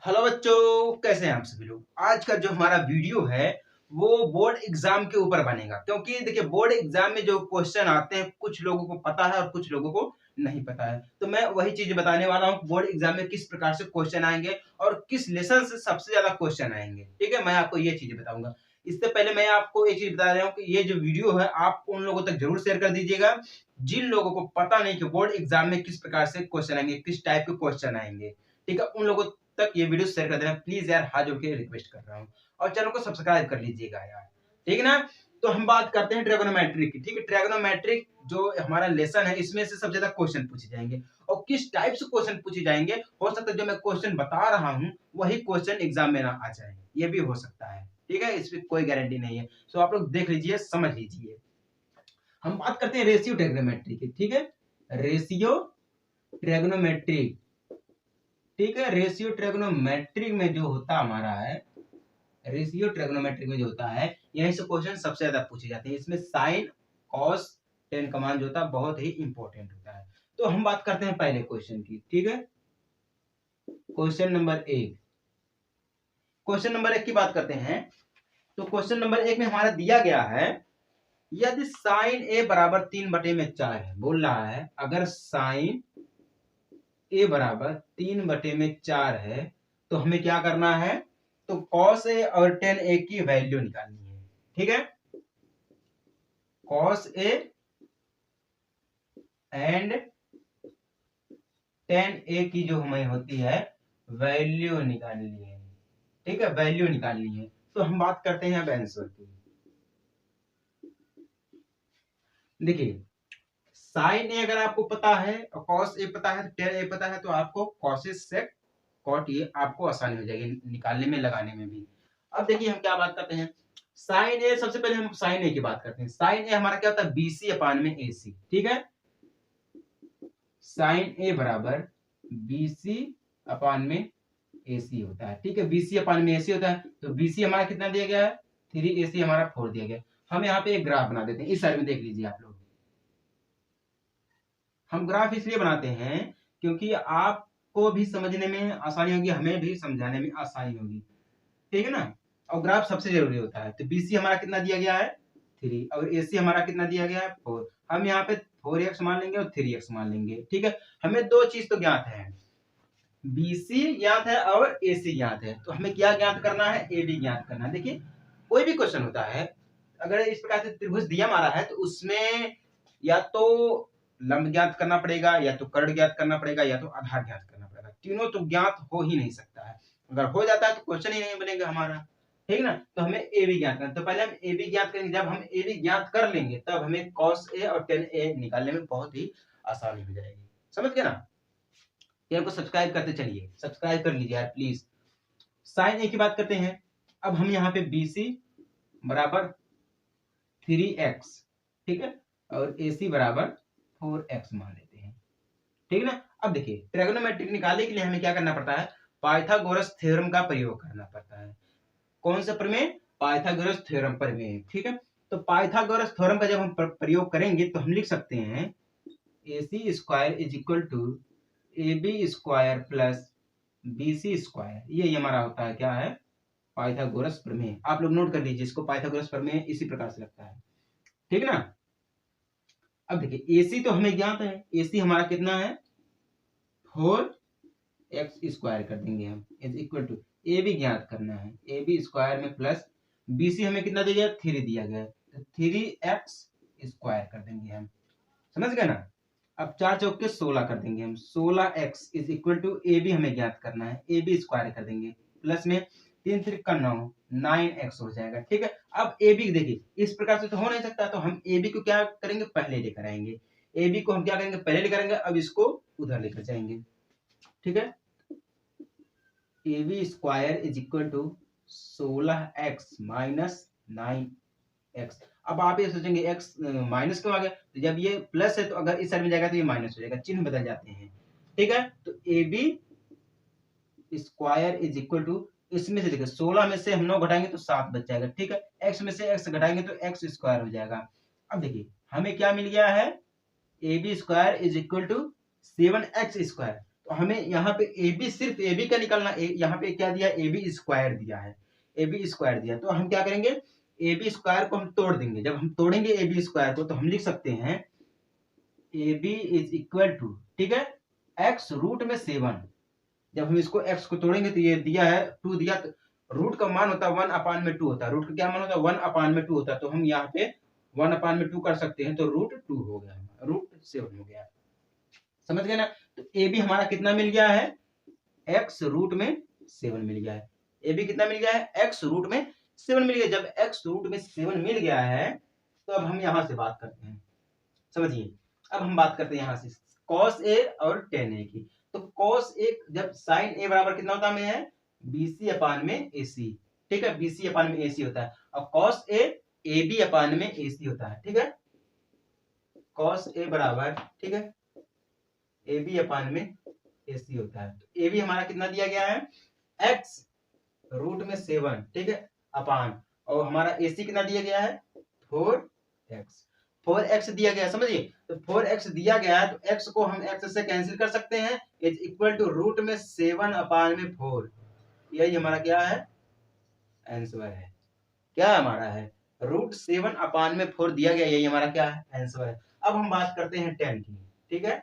Hello बच्चों, कैसे हैं आप सभी लोग। आज का जो हमारा वीडियो है वो बोर्ड एग्जाम के ऊपर बनेगा, क्योंकि देखिए बोर्ड एग्जाम में जो क्वेश्चन आते हैं कुछ लोगों को पता है और कुछ लोगों को नहीं पता है। तो मैं वही चीज बताने वाला हूँ बोर्ड एग्जाम में किस प्रकार से क्वेश्चन आएंगे और किस लेसन से सबसे ज्यादा क्वेश्चन आएंगे। ठीक है, मैं आपको ये चीजें बताऊंगा। इससे पहले मैं आपको एक चीज बता रहा हूँ कि ये जो वीडियो है आप उन लोगों तक जरूर शेयर कर दीजिएगा जिन लोगों को पता नहीं कि बोर्ड एग्जाम में किस प्रकार से क्वेश्चन आएंगे, किस टाइप के क्वेश्चन आएंगे। ठीक है, उन लोगों तक ये वीडियो शेयर कर देना प्लीज यार, हाथ जोड़ के रिक्वेस्ट कर रहा हूँ। और चैनल को सब्सक्राइब कर लीजिएगा यार, ठीक है ना। तो हम बात करते हैं ट्रिगोनोमेट्रिक की। ठीक है, ट्रिगोनोमेट्रिक जो हमारा लेसन है इसमें से सबसे ज्यादा क्वेश्चन पूछे जाएंगे और किस टाइप से क्वेश्चन पूछे जाएंगे। हो सकता है जो मैं क्वेश्चन बता रहा हूँ वही क्वेश्चन एग्जाम में ना आ जाए, ये भी हो सकता है। ठीक है, इसमें कोई गारंटी नहीं है। सो आप लोग देख लीजिए, समझ लीजिए। हम बात करते हैं रेशियो ट्रिगोनोमेट्री की। ठीक है, रेशियो ट्रिगोनोमेट्रिक। ठीक है, रेशियो ट्रिगोनोमेट्रिक में जो होता हमारा है, रेशियो ट्रिगोनोमेट्रिक में जो होता है यहीं से क्वेश्चन सबसे ज्यादा पूछे जाते हैं। इसमें साइन कॉस टेन कमान जो होता है बहुत ही इंपॉर्टेंट होता है। तो हम बात करते हैं पहले क्वेश्चन की। ठीक है, क्वेश्चन नंबर एक, क्वेश्चन नंबर एक की बात करते हैं। तो क्वेश्चन नंबर एक में हमारा दिया गया है, यदि साइन ए बराबर 3/4 है। बोल रहा है अगर साइन ए बराबर 3/4 है तो हमें क्या करना है, तो cos ए और tan ए की वैल्यू निकालनी है। ठीक है, cos ए एंड tan ए की जो हमें होती है वैल्यू निकालनी है। ठीक है, वैल्यू निकालनी है। तो हम बात करते हैं अब आंसर की। देखिए साइन ए अगर आपको पता है और cos ए पता है, tan ए पता है, तो आपको cos ए sec cot ये आपको आसानी हो जाएगी निकालने में, लगाने में भी। अब देखिए हम क्या बात करते हैं, साइन ए, सबसे पहले हम साइन ए की बात करते हैं। साइन ए हमारा क्या होता है, बीसी अपान में एसी। ठीक है, साइन ए बराबर बीसी अपान में एसी होता है। ठीक है, बीसी अपान में एसी होता है। तो बीसी हमारा कितना दिया गया है, 3, हमारा 4 दिया गया है। हम यहाँ पे एक ग्राफ बना देते हैं, इस साइड में देख लीजिए आप लोग। हम ग्राफ इसलिए बनाते हैं क्योंकि आपको भी समझने में आसानी होगी, हमें भी समझाने में आसानी होगी। ठीक है ना, और ग्राफ सबसे जरूरी होता है। तो बीसी हमारा कितना दिया गया है, 3, और एसी हमारा कितना दिया गया है, 4। हम यहाँ पे 4x मान लेंगे और 3x मान लेंगे। ठीक है, हमें दो चीज तो ज्ञात है, बीसी ज्ञात है और एसी ज्ञात है। तो हमें क्या ज्ञात करना है, ए बी ज्ञात करना है। देखिए कोई भी क्वेश्चन होता है, अगर इस प्रकार से त्रिभुज दिया मारा है तो उसमें या तो लंब ज्ञात करना पड़ेगा, या तो कर्ण ज्ञात करना पड़ेगा, या तो आधार ज्ञात करना पड़ेगा। तीनों तो ज्ञात हो ही नहीं सकता है। अगर हो जाता है तो क्वेश्चन ही नहीं बनेगा हमारा। ठीक ना, तो हमें ए बी ज्ञात करना। तो पहले हम ए बी ज्ञात करेंगे। जब हम ए बी ज्ञात कर लेंगे तब हमें cos ए और tan ए निकालने में बहुत ही आसानी हो जाएगी। समझ गए ना। चैनल को सब्सक्राइब करते चलिए, सब्सक्राइब कर लीजिए यार प्लीज। साइन ए की बात करते हैं। अब हम यहाँ पे BC बराबर 3x, ठीक है, और AC बराबर 4x मान लेते हैं। ठीक है ना। अब देखिए ट्रिगोनोमेट्रिक निकालने के लिए हमें क्या करना पड़ता है, पाइथागोरस थ्योरम का प्रयोग करना पड़ता है। कौन सा प्रमेय, पाइथागोरस थ्योरम प्रमेय। ठीक है, तो पाइथागोरस थ्योरम का जब हम प्रयोग करेंगे तो हम लिख सकते हैं AC square is equal to AB square plus BC square. ये हमारा होता है क्या है, पाइथागोरस प्रमेय। आप लोग नोट कर लीजिए इसको, पाइथागोरस प्रमेय इसी प्रकार से लगता है। ठीक ना। अब देखिए AC तो हमें ज्ञात है, AC हमारा कितना है, 4x स्क्वायर कर देंगे हम, is equal to A B ज्ञात करना है, ए बी स्क्वायर में प्लस BC हमें कितना दिया गया, 3 दिया गया है, तो 3x स्क्वायर कर देंगे हम। समझ गए ना। अब 4 चौके 16 कर देंगे हम, 16x is equal to A B हमें ज्ञात करना है, ए बी स्क्वायर कर देंगे, प्लस में 3 3 का 9, 9x हो जाएगा। ठीक है, अब ए बी देखिए इस प्रकार से तो हो नहीं सकता, तो हम ए बी को क्या करेंगे, पहले लेकर आएंगे। ए बी को हम क्या करेंगे, पहले लेकर आएंगे, अब इसको उधर लेकर जाएंगे। ठीक है, A B square is equal to 16x minus 9x। अब आप ये सोचेंगे x माइनस क्यों आ गया, तो जब ये प्लस है तो अगर इस साइड में जाएगा तो ये माइनस हो जाएगा, चिन्ह बदल जाते हैं। ठीक है, तो A B square is equal to, इसमें से देखिए 16 में से हम 9 घटाएंगे तो 7 बच जाएगा। ठीक है, x में से x घटाएंगे तो x स्क्वायर हो जाएगा। अब देखिए हमें क्या मिल गया है, A B square is equal to 7x square. तो तो हमें यहाँ पे ए बी, सिर्फ ए बी का निकालना। यहाँ पे क्या दिया, ए बी स्क्वायर दिया है, ए बी स्क्वायर दिया। तो हम क्या करेंगे, ए बी स्क्वायर को हम तोड़ देंगे। जब हम तोड़ेंगे ए बी स्क्वायर को तो हम लिख सकते हैं A B is equal to, ठीक है, एक्स रूट में 7। जब हम इसको एक्स को तोड़ेंगे तो ये दिया है 2 दिया, तो रूट का मान होता है 1/2 होता है। रूट का क्या मान होता है, 1/2 होता है। तो हम यहाँ पे 1/2 कर सकते हैं, तो √2 हो गया, √7 हो गया। समझ गए ना। तो ए बी हमारा कितना मिल गया है, एक्स रूट में 7 मिल गया है। ए बी कितना मिल गया है, एक्स रूट में 7 मिल गया। जब एक्स रूट में 7 मिल गया है तो अब हम यहाँ से बात करते हैं, समझिए। अब हम बात करते हैं यहाँ से cos a और tan a की। तो cos a, जब sin a बराबर कितना होता है, BC अपान में AC, ठीक है, BC अपान में AC होता है। और cos a AB अपान में AC होता है, ठीक है, cos a बराबर, ठीक है, AB अपान में AC होता है। तो AB हमारा कितना दिया गया है, x रूट में 7, ठीक है, अपान, और हमारा AC कितना दिया गया है, 4x, 4x दिया गया, समझिए। तो 4x दिया गया है, तो x को हम x से कैंसिल कर सकते हैं, इज इक्वल टू रूट में 7 अपान में 4। यही हमारा क्या है, आंसर है। क्या हमारा है, √7 अपान में 4 दिया गया, यही हमारा क्या है, आंसर है। अब हम बात करते हैं tan की, ठीक है।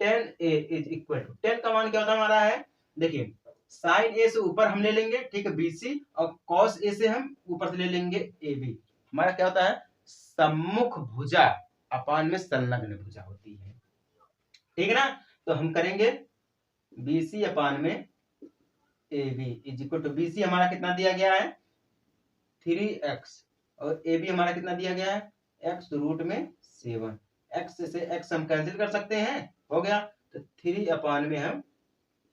tan a is equal to, tan का मान क्या होता है हमारा है, देखिए, sin a से ऊपर हम ले लेंगे, ठीक है, BC, और cos a से हम ऊपर से ले लेंगे AB। हमारा क्या होता है, सम्मुख भुजा अपान में संलग्न भुजा होती है, ठीक है ना। तो हम करेंगे BC अपान में AB is equal to, BC हमारा कितना दिया गया है, 3x, और AB हमारा कितना दिया गया है, x रूट में 7। x से x हम कैंसिल कर सकते हैं, हो गया। तो 3 अपान में हम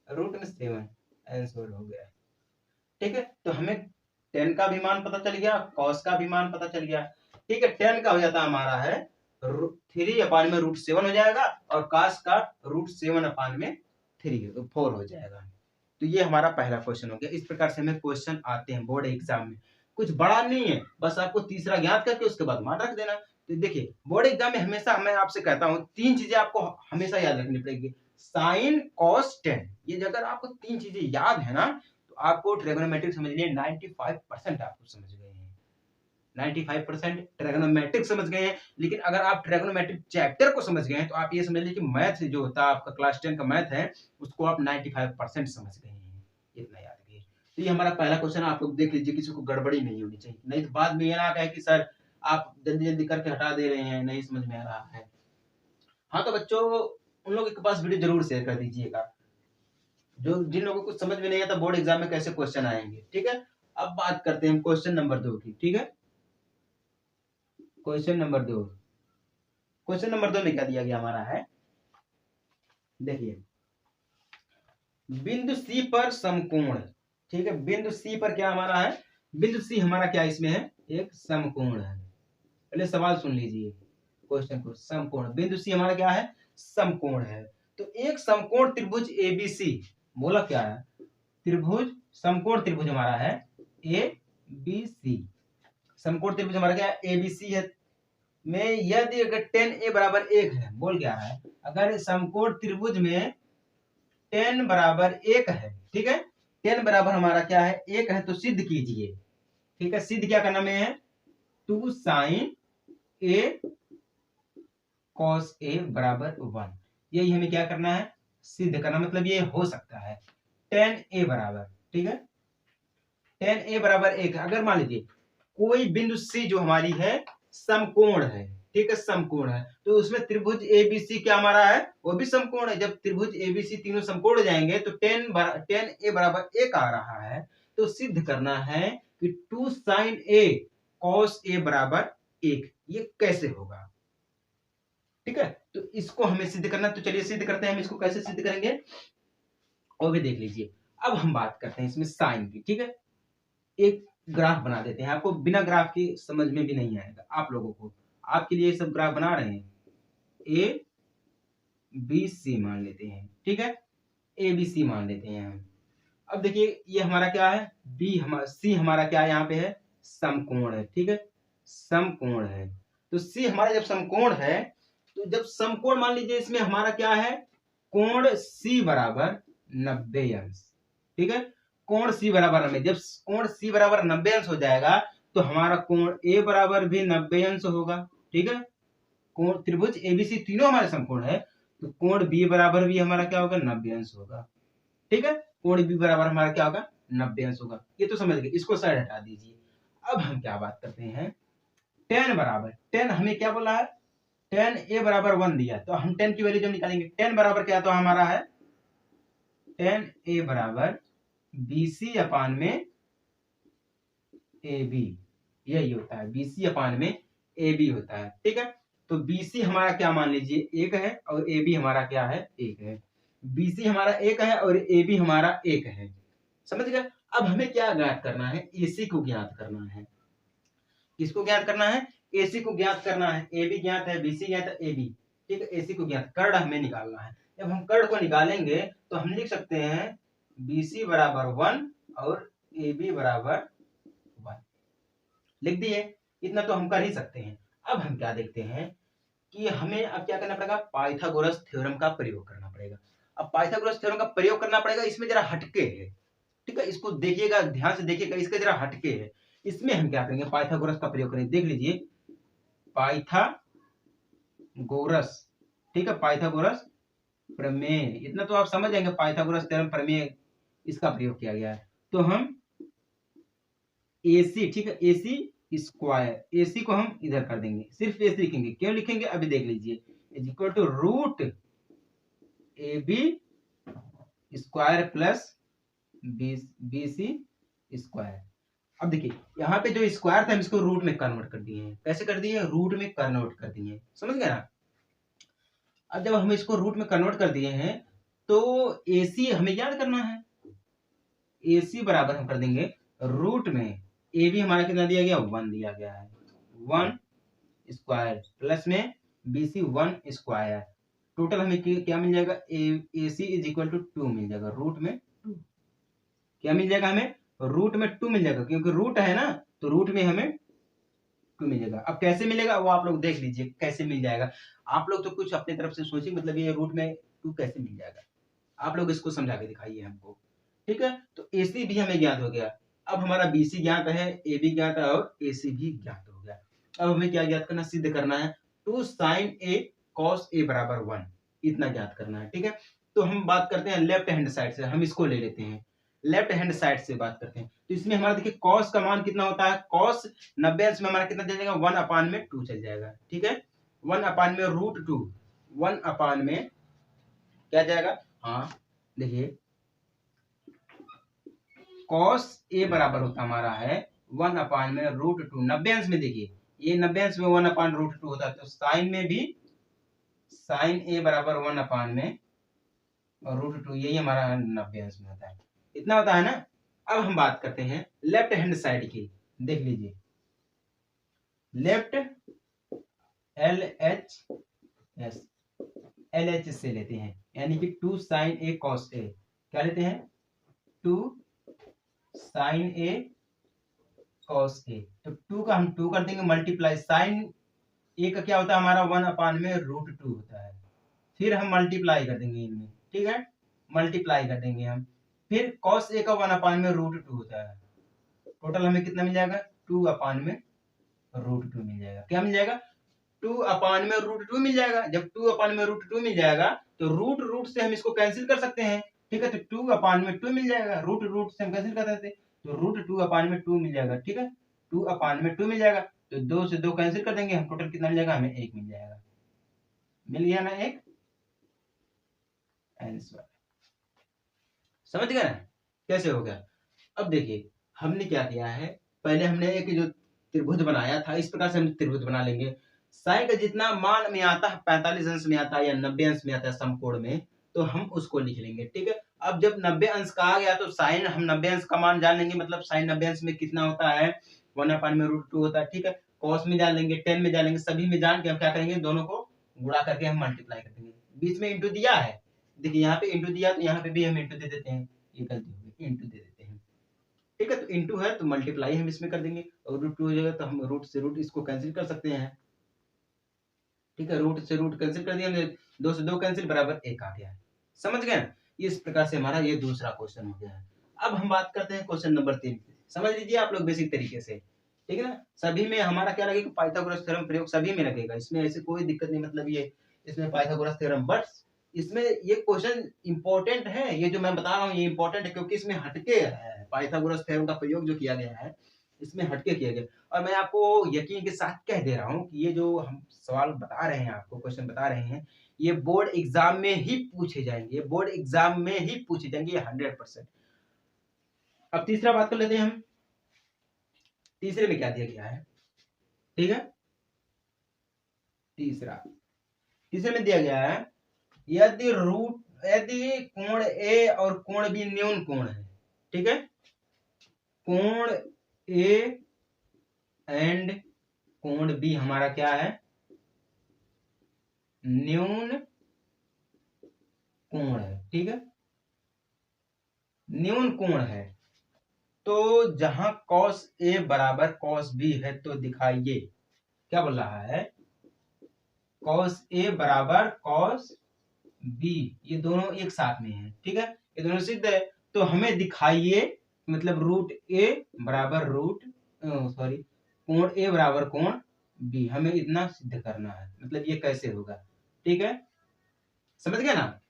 रूट में 7, आंसर हो गया, ठीक है। तो हमें tan का भी मान पता चल गया, cos का भी मान पता चल गया, ठीक है। tan का हो जाता है हमारा है 3 अपान में √7 हो जाएगा, और cos का √7 अपान में 3, तो 4 हो जाएगा। तो ये हमारा पहला क्वेश्चन हो गया। इस प्रकार से हमें क्वेश्चन आते हैं बोर्ड एग्जाम में, कुछ बड़ा नहीं है, बस आपको तीसरा ज्ञात करके उसके बाद मान रख देना। तो देखिए, बोर्ड एग्जाम में हमेशा मैं आपसे कहता हूँ 3 चीजें आपको हमेशा याद रखनी पड़ेगी, sin cos tan। ये अगर आपको 3 चीजें याद है ना, तो आपको ट्रिग्नोमेट्रिक समझ लिए 95% आपको समझ गए हैं, 95% ट्रिग्नोमेट्रिक समझ गए हैं। लेकिन अगर आप ट्रिग्नोमेट्रिक चैप्टर को समझ गए हैं तो आप ये समझ लीजिए कि मैथ जो होता है आपका क्लास 10 का मैथ है, उसको आप 95% समझ गए हैं, इतना याद रखिए। तो ये हमारा पहला क्वेश्चन, आप लोग देख लीजिए, किसी को गड़बड़ी नहीं होनी चाहिए, नहीं तो बाद में ये ना कहे कि सर आप जल्दी जल्दी करके हटा दे रहे हैं, नहीं समझ में आ रहा है। हाँ तो बच्चों, उन लोगों के पास वीडियो जरूर शेयर कर दीजिएगा जो जिन लोगों को समझ में नहीं आता बोर्ड एग्जाम में कैसे क्वेश्चन आएंगे, ठीक है। अब बात करते हैं क्वेश्चन नंबर 2 की, ठीक है। क्वेश्चन नंबर 2, क्वेश्चन नंबर 2 में क्या दिया गया हमारा है, देखिए, बिंदु C पर समकोण, ठीक है, बिंदु C पर क्या हमारा है, बिंदु C हमारा क्या इसमें है, एक समकोण है। पहले सवाल सुन लीजिए, क्वेश्चन को, समकोण, बिंदु C हमारा क्या है, समकोण है। तो एक समकोण त्रिभुज ABC, बोला क्या है, त्रिभुज, समकोण त्रिभुज हमारा है ABC, समकोण त्रिभुज हमारा क्या है, ABC है, में यदि अगर tan A बराबर 1 है, बोल क्या है, अगर समकोण त्रिभुज में tan बराबर 1 है, ठीक है, tan बराबर हमारा क्या है, 1 है, तो सिद्ध कीजिए, ठीक है। सिद्ध क्या करना में है, 2 sin A cos A बराबर 1, यही हमें क्या करना है, सिद्ध करना। मतलब ये हो सकता है tan A बराबर, ठीक है, tan A बराबर 1। अगर मान लीजिए कोई बिंदु C जो हमारी है समकोण है, ठीक है, समकोण है, तो उसमें त्रिभुज ABC क्या हमारा है, वो भी समकोण है। जब त्रिभुज ABC तीनों समकोण हो जाएंगे तो tan A बराबर 1 आ रहा है, तो सिद्ध करना है कि 2 sin A cos A बराबर 1, ये कैसे होगा, ठीक है। तो इसको हमें सिद्ध करना, तो चलिए सिद्ध करते हैं। हम इसको कैसे सिद्ध करेंगे वो भी देख लीजिए। अब हम बात करते हैं इसमें साइन की, ठीक है। एक ग्राफ बना देते हैं, आपको बिना ग्राफ की समझ में भी नहीं आएगा, आप लोगों को, आपके लिए सब ग्राफ बना रहे हैं। ए बी सी मान लेते हैं, ठीक है, ए बी सी मान लेते हैं हम। अब देखिए ये हमारा क्या है, बी हमारा, सी हमारा क्या है, यहाँ पे है समकोण है, ठीक है, समकोण है। तो सी हमारा जब समकोण है, तो जब समकोण मान लीजिए इसमें हमारा क्या है, कोण सी बराबर 90 अंश। ठीक है, कोण सी बराबर 90, जब कोण सी बराबर 90 अंश हो जाएगा तो हमारा कोण ए बराबर भी 90 अंश होगा। ठीक है, कोण त्रिभुज एबीसी तीनों हमारे समकोण है, तो कोण बी बराबर भी हमारा क्या होगा, 90 अंश होगा। ठीक है, कोण बी बराबर हमारा क्या होगा, 90 अंश होगा। ये तो समझ गए, इसको साइड हटा दीजिए। अब हम क्या बात करते हैं, टेन बराबर, टेन हमें क्या बोला है, टेन ए बराबर 1 दिया, तो हम टेन की वैल्यू जब निकालेंगे, टेन बराबर क्या तो हमारा है, टेन ए बराबर बीसी अपान में ए बी, यही होता है, बीसी अपान में ए बी होता है। ठीक है, तो बीसी हमारा क्या मान लीजिए एक है, और ए बी हमारा क्या है, एक है। बीसी हमारा एक है और ए बी हमारा एक है, समझ गए। अब हमें क्या ज्ञात करना है, एसी को ज्ञात करना है। किसको ज्ञात करना है, एसी को ज्ञात करना है। ए बी ज्ञात है, बीसी ज्ञात है, ए बी। ठीक है, एसी को ज्ञात, कर्ण हमें निकालना है। जब हम कर्ण को निकालेंगे तो हम लिख सकते हैं बीसी बराबर 1 और ए बी बराबर 1, लिख दिए। इतना तो हम कर ही सकते हैं। अब हम क्या देखते हैं कि हमें अब क्या करना पड़ेगा, पाइथागोरस थ्योरम का प्रयोग करना पड़ेगा। अब पाइथागोरस थ्योरम का प्रयोग करना पड़ेगा, इसमें जरा हटके है। ठीक है, इसको देखिएगा, ध्यान से देखिएगा, इसका जरा हटके है। इसमें हम क्या करेंगे, पाइथागोरस का प्रयोग करेंगे। देख लीजिए, पाइथागोरस, ठीक है, पाइथागोरस प्रमेय, इतना तो आप समझ जाएंगे, पाइथागोरस थ्योरम प्रमेय इसका प्रयोग किया गया है। तो हम AC, ठीक है, AC स्क्वायर, AC को हम इधर कर देंगे, सिर्फ AC लिखेंगे। क्यों लिखेंगे, अभी देख लीजिए, is equal to root AB square plus BC square. अब देखिए, यहाँ पे जो स्क्वायर था हम इसको रूट में कन्वर्ट कर दिए हैं। कैसे कर दिए, रूट में कन्वर्ट कर दिए हैं, समझ गए ना। अब जब हम इसको रूट में कन्वर्ट कर दिए हैं तो AC हमें याद करना है, AC बराबर हम कर देंगे रूट में, ए बी हमारा कितना दिया गया, 1 दिया गया है, 1 स्क्वायर प्लस में BC 1 स्क्वायर। टोटल हमें क्या मिल जाएगा, AC इज इक्वल टू 2 मिल जाएगा, रूट में 2 क्या मिल जाएगा, हमें रूट में 2 मिल जाएगा, क्योंकि रूट है ना, तो रूट में हमें 2 मिल जाएगा। अब कैसे मिलेगा वो आप लोग देख लीजिए, कैसे मिल जाएगा। आप लोग तो कुछ अपनी तरफ से सोचिए, मतलब ये रूट में 2 कैसे मिल जाएगा, आप लोग इसको समझा के दिखाइए हमको। ठीक है, तो AC भी हमें ज्ञात हो गया। अब हमारा BC ज्ञात है, AB ज्ञात है और AC भी ज्ञात हो गया। अब हमें क्या ज्ञात करना, सिद्ध करना है 2 sin A cos A बराबर 1, इतना ज्ञात करना है। ठीक है, तो हम बात करते हैं लेफ्ट हैंड साइड से, हम इसको ले लेते हैं, लेफ्ट हैंड साइड से बात करते हैं। तो इसमें हमारा देखिए cos का मान कितना होता है, cos 90 अंश में हमारा कितना चल जाएगा, 1 अपान में 2 चल जाएगा। ठीक है, 1 अपान में रूट 2, 1 अपान में क्या जाएगा, हाँ देखिए cos A बराबर होता हमारा है 1 अपान में रूट 2, 90 अंश में देखिए, ये 90 अंश में 1 अपान रूट 2 होता है, तो साइन में भी साइन A बराबर 1 अपान में और रूट 2, यही हमारा 90 अंश में होता है, इतना होता है ना। अब हम बात करते हैं लेफ्ट हैंड साइड की, देख लीजिए, लेफ्ट LH से लेते हैं, यानी कि 2 sin A cos A, क्या लेते हैं, 2 sin A cos A, तो 2 का हम 2 कर देंगे मल्टीप्लाई, sin A का क्या होता है हमारा 1 अपान में रूट 2 होता है, फिर हम मल्टीप्लाई कर देंगे इनमें, ठीक है, मल्टीप्लाई कर देंगे हम, फिर cos A का 1 अपान में रूट 2 होता है, टोटल हमें कितना मिल जाएगा, 2 अपान में रूट 2 मिल जाएगा। क्या मिल जाएगा, 2 अपान में रूट 2 मिल जाएगा। जब 2 अपान में रूट 2 मिल जाएगा तो रूट रूट से हम इसको कैंसिल कर सकते हैं। ठीक है, तो 2 अपान में 2 मिल जाएगा, रूट रूट से हम कैंसिल कर सकते हैं, तो रूट 2 अपान में 2 मिल जाएगा। ठीक है, 2 अपान में 2 मिल जाएगा, तो 2 से 2 कैंसिल कर देंगे हम, टोटल कितना मिल जाएगा, हमें 1 मिल जाएगा। मिल गया ना, 1 आंसर। समझ गए ना कैसे हो गया। अब देखिए हमने क्या किया है, पहले हमने एक जो त्रिभुज बनाया था, इस प्रकार से हम त्रिभुज बना लेंगे। साइन का जितना मान में आता है, 45 अंश में आता है या 90 अंश में आता है समकोण में, तो हम उसको लिख लेंगे। ठीक है, अब जब 90 अंश का आ गया तो साइन हम 90 अंश का मान जान लेंगे, मतलब साइन 90 अंश में कितना होता है, 1 अपान में रूट 2 होता है। ठीक है, कॉस में जान लेंगे, टेन में जान लेंगे, सभी में जान के हम क्या करेंगे, दोनों को गुणा करके हम मल्टीप्लाई कर देंगे। बीच में इंटू दिया है, देखिए यहाँ पे इंटू दिया, तो यहाँ पे भी हम इंटू दे देते हैं, ये गलती हो गई, इंटू दे देते हैं। ठीक है, तो इंटू है तो मल्टीप्लाई हम इसमें कर देंगे, और रूट 2 हो जाएगा तो हम रूट से रूट इसको कैंसिल कर सकते हैं। ठीक है, रूट से रूट कैंसिल कर दिया हमने, 2 से 2 कैंसिल बराबर 1 आ गया है। समझ गए ना? इस प्रकार से हमारा ये दूसरा क्वेश्चन हो गया है। अब हम बात करते हैं क्वेश्चन नंबर 3 की। समझ लीजिए आप लोग बेसिक तरीके से, ठीक है ना? सभी में हमारा क्या लगेगा, पाइथागोरस थ्योरम प्रयोग सभी में लगेगा, इसमें ऐसी कोई दिक्कत नहीं, मतलब ये इसमें पाइथागोरस थ्योरम, बट इसमें ये क्वेश्चन इंपॉर्टेंट है, ये जो मैं बता रहा हूँ ये इंपॉर्टेंट है क्योंकि इसमें हटके है, पाइथागोरस थ्योरम का प्रयोग जो किया गया है इसमें हटके किया गया। और मैं आपको यकीन के साथ कह दे रहा हूँ कि ये जो हम सवाल बता रहे हैं, आपको क्वेश्चन बता रहे हैं, ये बोर्ड एग्जाम में ही पूछे जाएंगे, बोर्ड एग्जाम में ही पूछे जाएंगे 100%। अब तीसरा बात कर लेते हैं हम, तीसरे में क्या दिया गया है, ठीक है? तीसरे में दिया गया है, यदि कोण ए और कोण बी न्यून कोण है, ठीक है? कोण ए एंड कोण बी हमारा क्या है, न्यून कोण है, ठीक है? न्यून कोण है, तो जहां cos A बराबर cos B है तो दिखाइए, क्या बोल रहा है, cos A बराबर cos B, ये दोनों एक साथ में है, ठीक है? ये दोनों सिद्ध है, तो हमें दिखाइए, मतलब रूट A बराबर कोण A बराबर कोण B, हमें इतना सिद्ध करना है, मतलब ये कैसे होगा, ठीक है? समझ गए ना?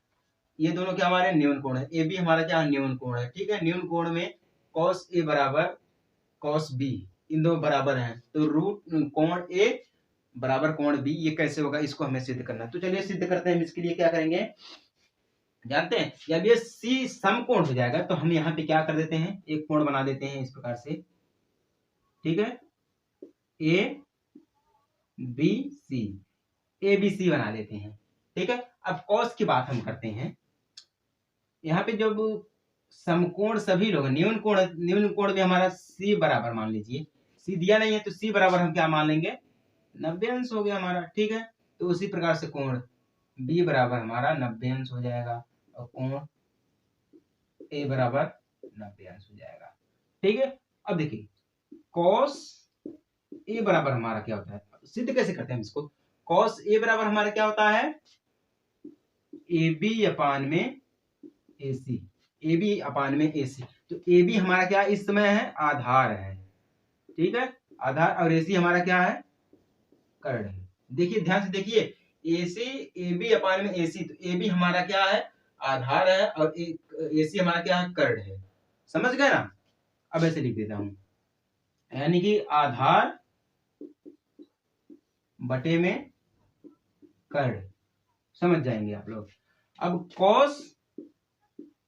ये दोनों क्या हमारे न्यून कोण है, ए बी हमारा क्या न्यून कोण है, ठीक है? न्यून कोण में cos A बराबर cos B, इन दोनों बराबर हैं, तो रूट कोण A बराबर कोण B, ये कैसे होगा, इसको हमें सिद्ध करना है। तो चलिए सिद्ध करते हैं। इसके लिए क्या करेंगे जानते हैं, जब ये C समकोण हो जाएगा तो हम यहाँ पे क्या कर देते हैं, एक कोण बना देते हैं इस प्रकार से, ठीक है? A B C, A B C बना देते हैं, ठीक है? अब cos की बात हम करते हैं, यहाँ पे जब समकोण सभी लोग, न्यून कोण भी हमारा C बराबर मान लीजिए, C दिया नहीं है तो C बराबर हम क्या मान लेंगे, 90 अंश हो गया हमारा, ठीक है? तो उसी प्रकार से कोण B बराबर हमारा 90 अंश हो जाएगा और कोण A बराबर 90 अंश हो जाएगा, ठीक है? अब देखिए cos A बराबर हमारा क्या होता है, सिद्ध कैसे करते हैं हम इसको, cos A बराबर हमारा क्या होता है, AB अपान में AC, AB अपान में AC, तो AB हमारा क्या इस समय है, आधार है, ठीक है? आधार, और AC हमारा क्या है, कर्ण है। देखिए ध्यान से देखिए, AC AB अपान में AC, तो AB हमारा क्या है, आधार है, और AC हमारा क्या है, कर्ण है। समझ गए ना? अब ऐसे लिख देता हूं, यानी कि आधार बटे में कर्ण, समझ जाएंगे आप लोग। अब cos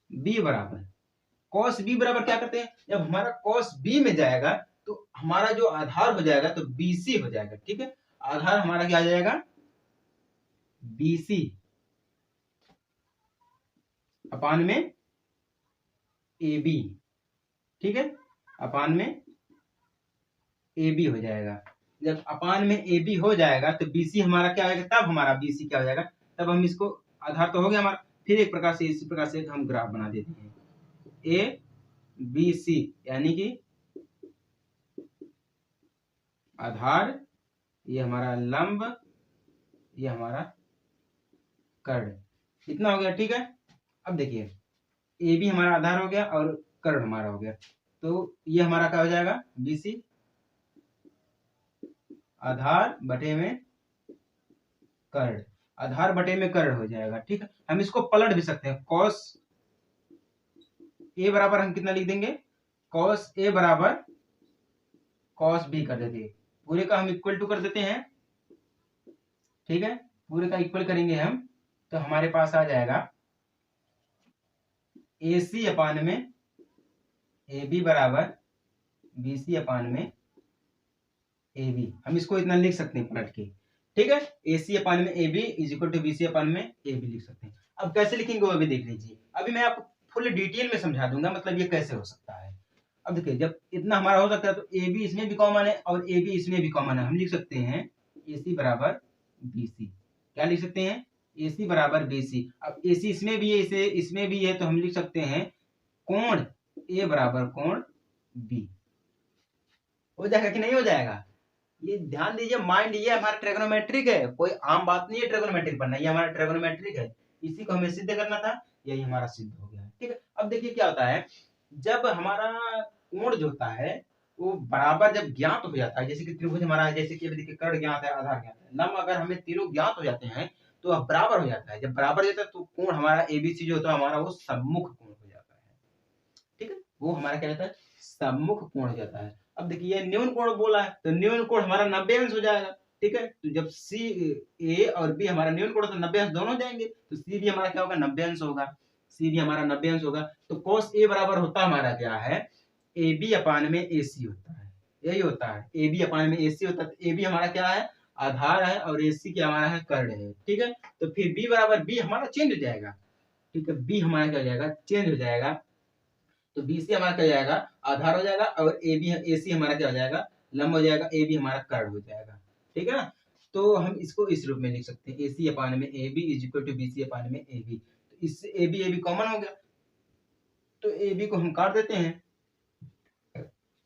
B बराबर क्या करते हैं, जब हमारा cos B में जाएगा तो हमारा जो आधार हो जाएगा तो BC हो जाएगा, ठीक है? आधार हमारा क्या आ जाएगा, BC अपान में AB, ठीक है? अपान में AB हो जाएगा। जब अपान में AB हो जाएगा तो BC हमारा क्या आएगा, तब हमारा BC क्या हो जाएगा, तब हम इसको, आधार तो हो गया हमारा, फिर एक प्रकार से इसी प्रकार से हम ग्राफ बना देते हैं, ABC यानी कि आधार, ये हमारा लंब, ये हमारा कर्ण, इतना हो गया, ठीक है? अब देखिए ए बी हमारा आधार हो गया और कर्ण हमारा हो गया, तो ये हमारा क्या हो जाएगा, BC आधार बटे में कर्ण, आधार बटे में कर्ण हो जाएगा, ठीक है? हम इसको पलट भी सकते हैं, cos A बराबर हम कितना लिख देंगे, cos A बराबर cos B कर देते हैं, पूरे का हम इक्वल टू कर देते हैं, ठीक है? पूरे का इक्वल करेंगे हम तो हमारे पास आ जाएगा AC अपान में AB बराबर BC अपान में AB, हम इसको इतना लिख सकते हैं पलट के, ठीक है? AC अपान में AB is equal to BC upon में AB लिख सकते हैं। अब कैसे लिखेंगे वो भी देख लीजिए, अभी मैं आपको फुल डिटेल में समझा दूंगा, मतलब ये कैसे हो सकता है। अब देखिए जब इतना हमारा हो सकता है तो AB इसमें भी कॉमन है और AB इसमें भी कॉमन है, हम लिख सकते हैं AC बराबर BC, क्या लिख सकते हैं, AC बराबर BC। अब AC इसमें भी है, इसे इसमें भी है, तो हम लिख सकते हैं कोण A बराबर कोण B। हो जाएगा कि नहीं हो जाएगा, ये ध्यान दीजिए, माइंड ये हमारा ट्रिग्नोमेट्रिक है, कोई आम बात नहीं है ट्रिग्नोमेट्रिक पढ़ना, ये हमारा ट्रिग्नोमेट्रिक है, इसी को हमें सिद्ध करना था। यही हमारा सिद्ध हो गया है। ठीक है, अब देखिए क्या होता है, जब हमारा कोण जो होता है वो बराबर जब ज्ञात हो जाता है, जैसे कि त्रिभुज हमारा है, जैसे कि अभी देखिए कर्ण ज्ञात है, आधार ज्ञात है, लंब अगर हमें तीनों ज्ञात हो जाते हैं तो अब बराबर हो जाता है। जब बराबर हो जाता है तो कोण हमारा एबीसी जो होता है हमारा वो सम्मुख कोण हो जाता है। ठीक है, वो हमारा क्या रहता है, सम्मुख कोण हो जाता है। अब देखिए ये न्यून कोण बोला है तो न्यून कोण हमारा 90 अंश हो जाएगा। ठीक है, तो जब सी ए और बी हमारा न्यून कोण तो 90 अंश दोनों जाएंगे, तो सी भी हमारा क्या होगा, 90 अंश होगा। सी भी हमारा 90 अंश होगा। तो cos ए बराबर होता हमारा क्या है, ए बी अपान में ए सी होता है। यही होता है, ए बी अपान में ए सी होता है। तो ए बी हमारा क्या है, आधार है, और ए सी क्या हमारा है, कर्ण है। ठीक है, तो फिर बी बराबर बी हमारा चेंज हो जाएगा। ठीक है, बी हमारा क्या हो जाएगा, चेंज हो जाएगा। तो बी सी हमारा क्या हो जाएगा, आधार हो जाएगा, और ए बी ए सी हमारा क्या हो जाएगा, लंब हो जाएगा, ए बी हमारा कर्ण हो जाएगा। ठीक है ना, तो हम इसको इस रूप में लिख सकते हैं, ए सी अपान में A B is equal to B C upon में ए बी। तो इससे ए बी कॉमन हो गया, तो ए बी को हम काट देते हैं।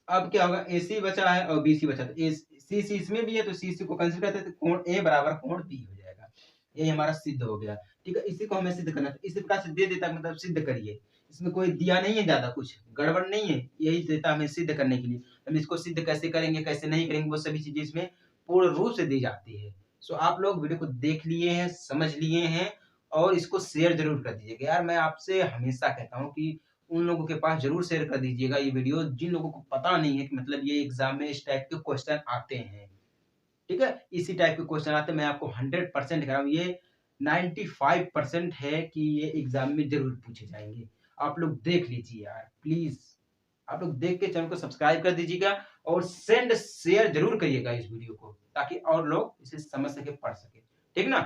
अब क्या होगा, ए सी बचा है और बी सी बचा, तो सी सी इसमें भी है तो सी सी को कैंसिल करते हैं, तो कोण ए बराबर कोण बी हो जाएगा। ये हमारा सिद्ध हो गया। ठीक है, इसी को हमें सिद्ध करना है, तो इस प्रकार से दे देता मतलब सिद्ध करिए। इसमें कोई दिया नहीं है, ज्यादा कुछ गड़बड़ नहीं है, यही देता हमें सिद्ध करने के लिए। हम इसको सिद्ध कैसे करेंगे कैसे नहीं करेंगे वो सभी चीजें इसमें पूर्ण रूप से दी जाती है। सो आप लोग वीडियो को देख लिए हैं, समझ लिए हैं, और इसको शेयर जरूर कर दीजिएगा। यार मैं आपसे हमेशा कहता हूँ कि उन लोगों के पास जरूर शेयर कर दीजिएगा ये वीडियो, जिन लोगों को पता नहीं है कि मतलब ये एग्जाम में इस टाइप के क्वेश्चन आते हैं। ठीक है, इसी टाइप के क्वेश्चन आते हैं, मैं आपको 100% कह रहा हूँ, ये 95% है कि ये एग्जाम में जरूर पूछे जाएंगे। आप लोग देख लीजिए यार प्लीज, आप लोग देख के चैनल को सब्सक्राइब कर दीजिएगा, और शेयर जरूर करिएगा इस वीडियो को, ताकि और लोग इसे समझ सके, पढ़ सके। ठीक ना।